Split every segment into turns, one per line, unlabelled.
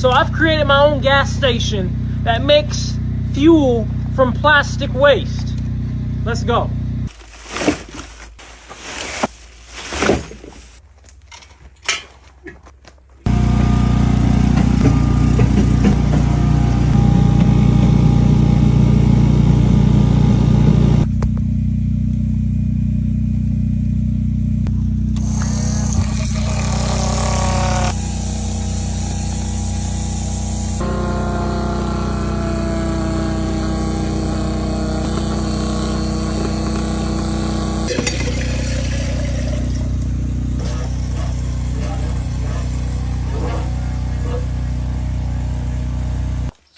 So I've created my own gas station that makes fuel from plastic waste. Let's go.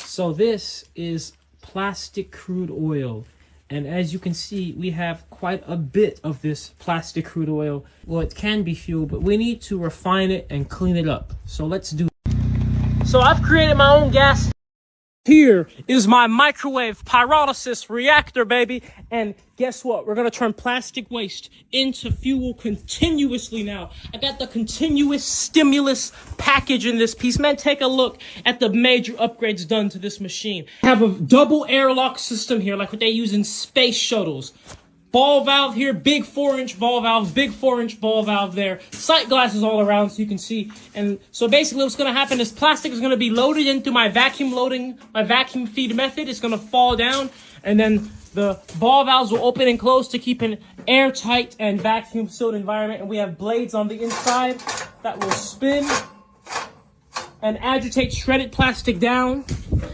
So this is plastic crude oil. And as you can see, we have quite a bit of this plastic crude oil. Well, it can be fuel, but we need to refine it and clean it up. So let's do it. So I've created my own gas. Here is my microwave pyrolysis reactor, baby. And guess what? We're going to turn plastic waste into fuel continuously now. I got the continuous stimulus package in this piece. Man, take a look at the major upgrades done to this machine. I have a double airlock system here, like what they use in space shuttles. Ball valve here, big 4-inch ball valve, big 4-inch ball valve there. Sight glasses all around so you can see. And so basically what's going to happen is plastic is going to be loaded into my vacuum feed method. It's going to fall down, and then the ball valves will open and close to keep an airtight and vacuum sealed environment. And we have blades on the inside that will spin and agitate shredded plastic down.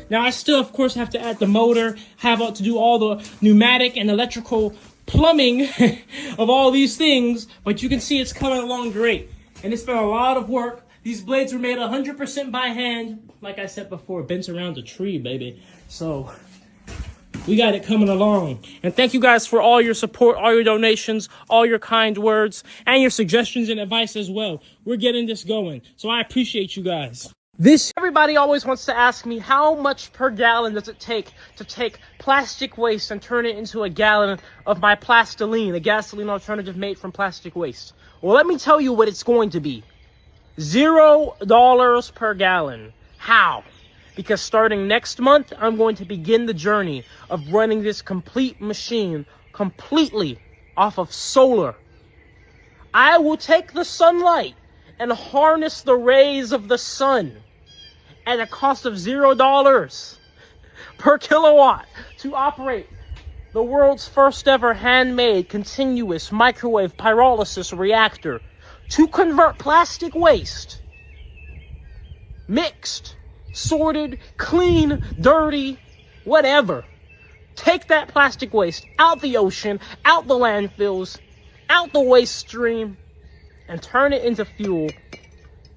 Now I still, of course, have to add the motor, have to do all the pneumatic and electrical plumbing of all these things, but you can see it's coming along great. And it's been a lot of work. These blades were made 100% by hand. Like I said before, bent around a tree, baby. So we got it coming along. And thank you guys for all your support, all your donations, all your kind words, and your suggestions and advice as well. We're getting this going. So I appreciate you guys. Everybody always wants to ask me, how much per gallon does it take to take plastic waste and turn it into a gallon of my plastiline, a gasoline alternative made from plastic waste? Well, let me tell you what it's going to be. $0 per gallon. How? Because starting next month, I'm going to begin the journey of running this complete machine completely off of solar. I will take the sunlight and harness the rays of the sun at a cost of $0 per kilowatt to operate the world's first ever handmade continuous microwave pyrolysis reactor to convert plastic waste, mixed, sorted, clean, dirty, whatever. Take that plastic waste out the ocean, out the landfills, out the waste stream, and turn it into fuel.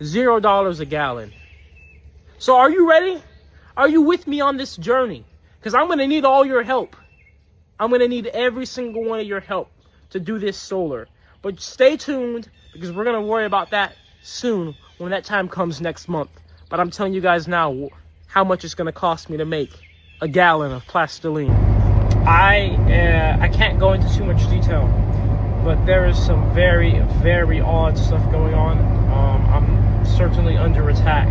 $0 a gallon. So are you ready? Are you with me on this journey? Because I'm going to need all your help. I'm going to need every single one of your help to do this solar. But stay tuned, because we're going to worry about that soon when that time comes next month. But I'm telling you guys now how much it's going to cost me to make a gallon of plastiline. I can't go into too much detail, but there is some very, very odd stuff going on. I'm certainly under attack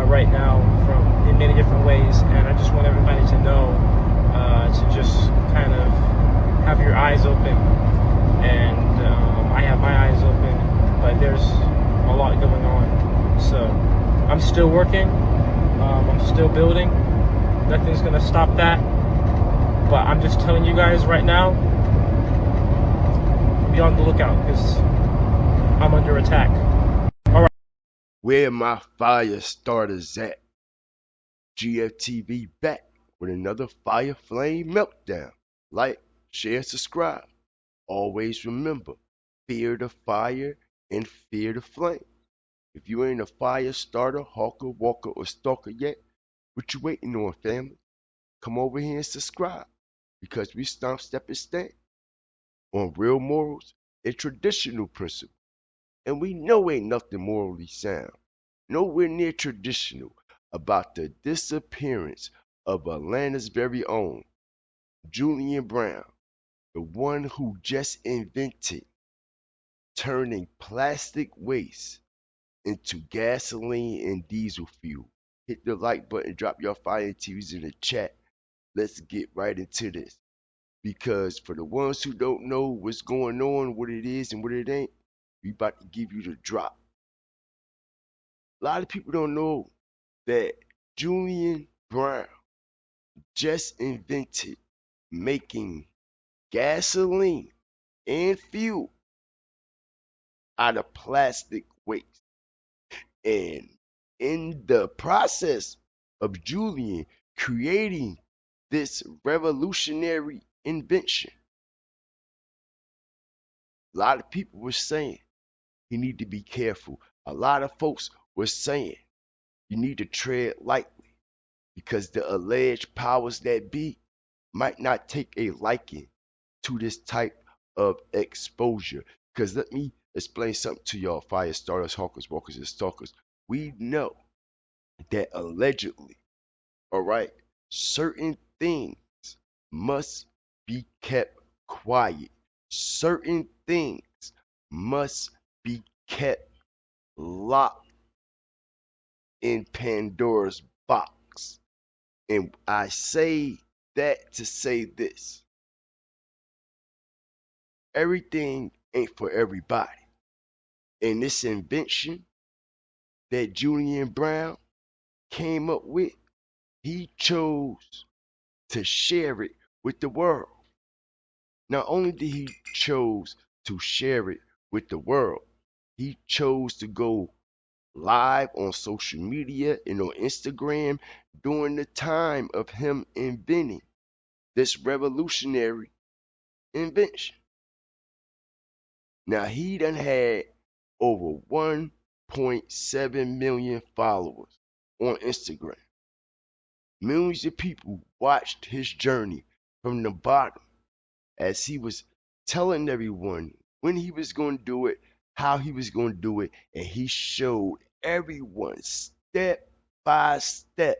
right now in many different ways, and I just want everybody to know to just kind of have your eyes open. And I have my eyes open, but there's a lot going on. So I'm still working, I'm still building. Nothing's gonna stop that. But I'm just telling you guys right now, be on the lookout, because I'm under attack. All right.
Where my fire starters at? GFTV back with another fire flame meltdown. Like, share, subscribe. Always remember, fear the fire and fear the flame. If you ain't a fire starter, hawker, walker, or stalker yet, what you waiting on, family? Come over here and subscribe, because we stomp, step, and stand on real morals and traditional principles. And we know ain't nothing morally sound, nowhere near traditional, about the disappearance of Atlanta's very own Julian Brown, the one who just invented turning plastic waste into gasoline and diesel fuel. Hit the like button, drop your fire TVs in the chat. Let's get right into this. Because for the ones who don't know what's going on, what it is and what it ain't, we about to give you the drop. A lot of people don't know that Julian Brown just invented making gasoline and fuel out of plastic waste. And in the process of Julian creating this revolutionary invention, a lot of people were saying you need to be careful. A lot of folks were saying you need to tread lightly because the alleged powers that be might not take a liking to this type of exposure. Because let me explain something to y'all, fire starters, hawkers, walkers, and stalkers. We know that allegedly, all right, certain things must be kept quiet. Certain things must be kept locked in Pandora's box. And I say that to say this. Everything ain't for everybody. And this invention that Julian Brown came up with, he chose to share it with the world. Not only did he chose to share it with the world, he chose to go live on social media and on Instagram during the time of him inventing this revolutionary invention. Now he done had over 1.7 million followers on Instagram. Millions of people watched his journey from the bottom as he was telling everyone when he was going to do it, how he was going to do it, and he showed everyone step by step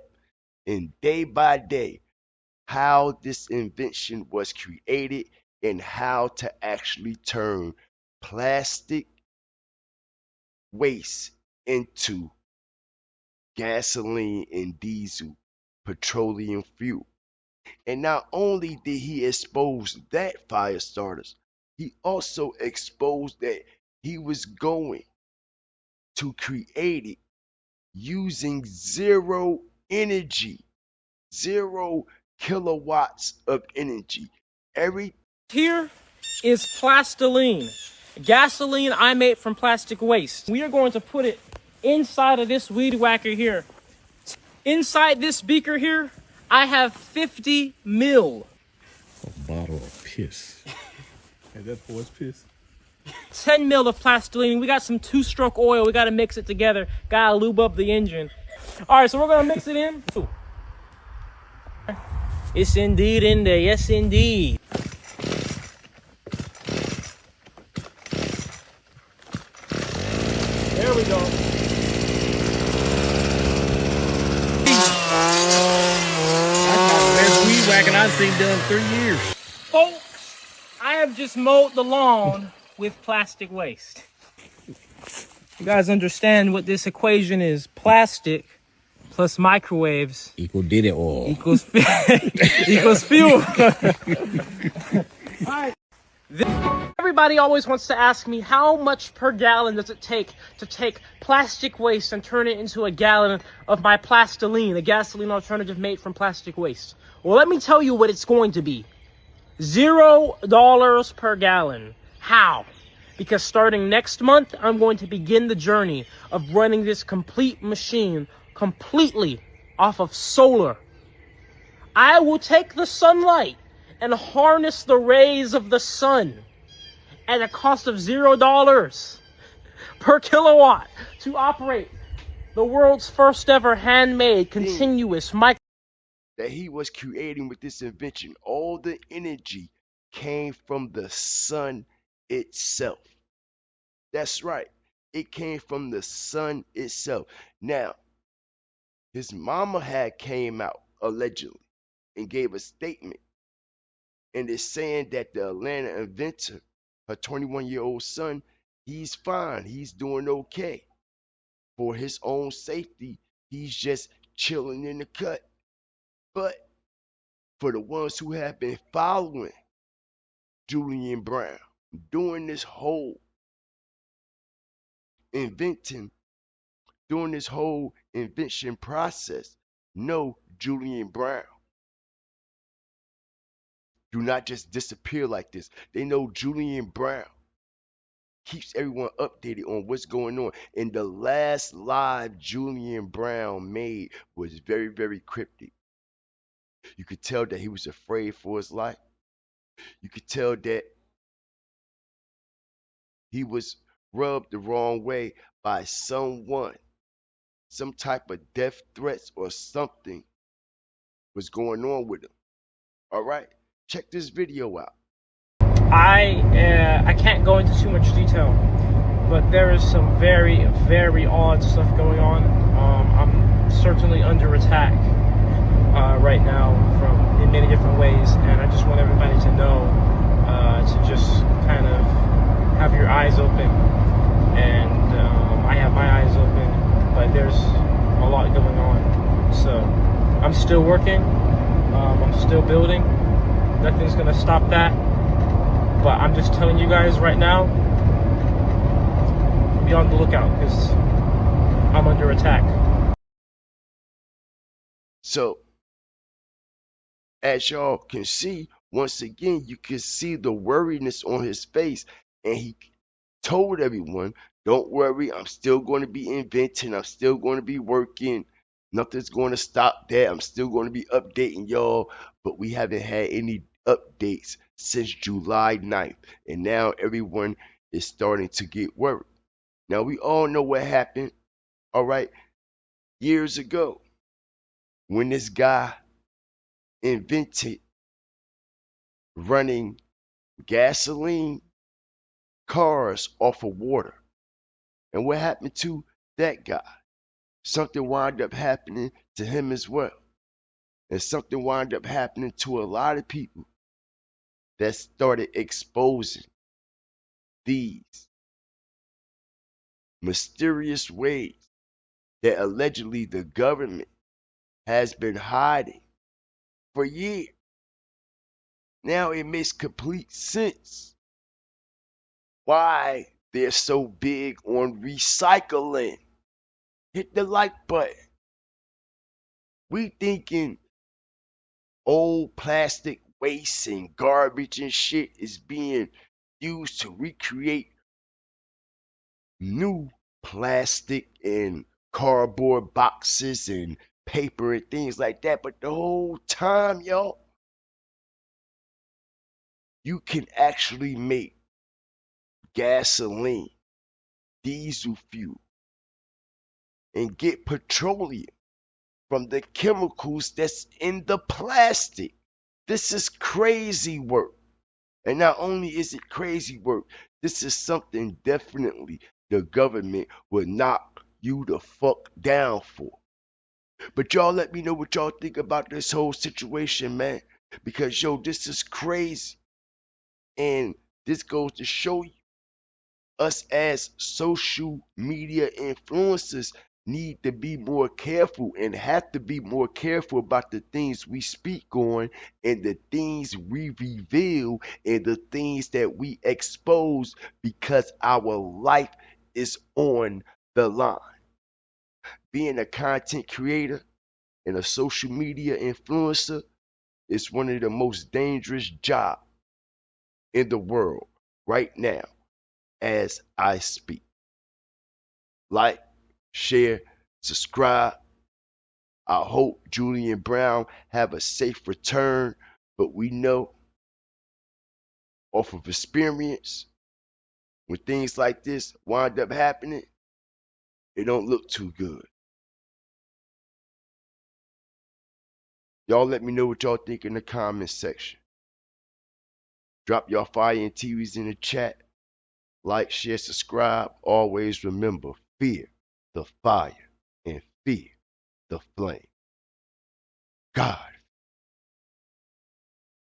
and day by day how this invention was created and how to actually turn plastic waste into gasoline and diesel petroleum fuel. And not only did he expose that, fire starters, he also exposed that he was going to create it using zero energy, 0 kilowatts of energy. Every
Here is plastiline, gasoline I made from plastic waste. We are going to put it inside of this weed whacker here. Inside this beaker here, I have 50 mil.
A bottle of piss. And that horse piss?
10 mil of plastiline. We got some 2-stroke oil. We got to mix it together. Got to lube up the engine. All right, so we're going to mix it in. It's indeed in there. Yes, indeed. There we go.
That's weed whacking I've seen done 3 years.
Folks, I have just mowed the lawn with plastic waste. You guys understand what this equation is? Plastic plus microwaves
Equal did it all.
equals equals fuel. All right. Everybody always wants to ask me, how much per gallon does it take to take plastic waste and turn it into a gallon of my plastiline, a gasoline alternative made from plastic waste? Well, let me tell you what it's going to be. $0 per gallon. How? Because starting next month, I'm going to begin the journey of running this complete machine completely off of solar. I will take the sunlight and harness the rays of the sun at a cost of $0 per kilowatt to operate the world's first ever handmade continuous micro.
that he was creating with this invention, all the energy came from the sun itself. That's right. It came from the sun itself. Now, his mama had came out allegedly and gave a statement and is saying that the Atlanta inventor, her 21-year-old son, he's fine. He's doing okay. For his own safety, he's just chilling in the cut. But for the ones who have been following Julian Brown during this whole inventing, during this whole invention process, know Julian Brown do not just disappear like this. They know Julian Brown keeps everyone updated on what's going on. And the last live Julian Brown made was very, very cryptic. You could tell that he was afraid for his life. You could tell that he was rubbed the wrong way by someone. Some type of death threats or something was going on with him. All right, check this video out.
I can't go into too much detail, but there is some very, very odd stuff going on. I'm certainly under attack right now from in many different ways, and I just want everybody to know to just kind of have your eyes open. And I have my eyes open, but there's a lot going on. So I'm still working. I'm still building. Nothing's gonna stop that. But I'm just telling you guys right now, be on the lookout because I'm under attack.
So, as y'all can see, once again, you can see the worriness on his face. And he told everyone, don't worry, I'm still going to be inventing. I'm still going to be working. Nothing's going to stop that. I'm still going to be updating y'all. But we haven't had any updates since July 9th. And now everyone is starting to get worried. Now, we all know what happened, all right, years ago when this guy invented running gasoline cars off of water. And what happened to that guy? Something wound up happening to him as well. And something wound up happening to a lot of people that started exposing these mysterious ways that allegedly the government has been hiding for years. Now it makes complete sense why they're so big on recycling. Hit the like button. We thinking old plastic waste and garbage and shit is being used to recreate new plastic and cardboard boxes and paper and things like that. But the whole time, y'all, you can actually make gasoline, diesel fuel, and get petroleum from the chemicals that's in the plastic. This is crazy work. And not only is it crazy work, this is something definitely the government would knock you the fuck down for. But y'all let me know what y'all think about this whole situation, man. Because yo, this is crazy. And this goes to show you us as social media influencers need to be more careful and have to be more careful about the things we speak on and the things we reveal and the things that we expose because our life is on the line. Being a content creator and a social media influencer is one of the most dangerous jobs in the world right now as I speak. Like, share, subscribe. I hope Julian Brown have a safe return, but we know off of experience, when things like this wind up happening, it don't look too good. Y'all let me know what y'all think in the comments section. Drop y'all fire and TVs in the chat. Like, share, subscribe. Always remember, fear the fire and fear the flame. God.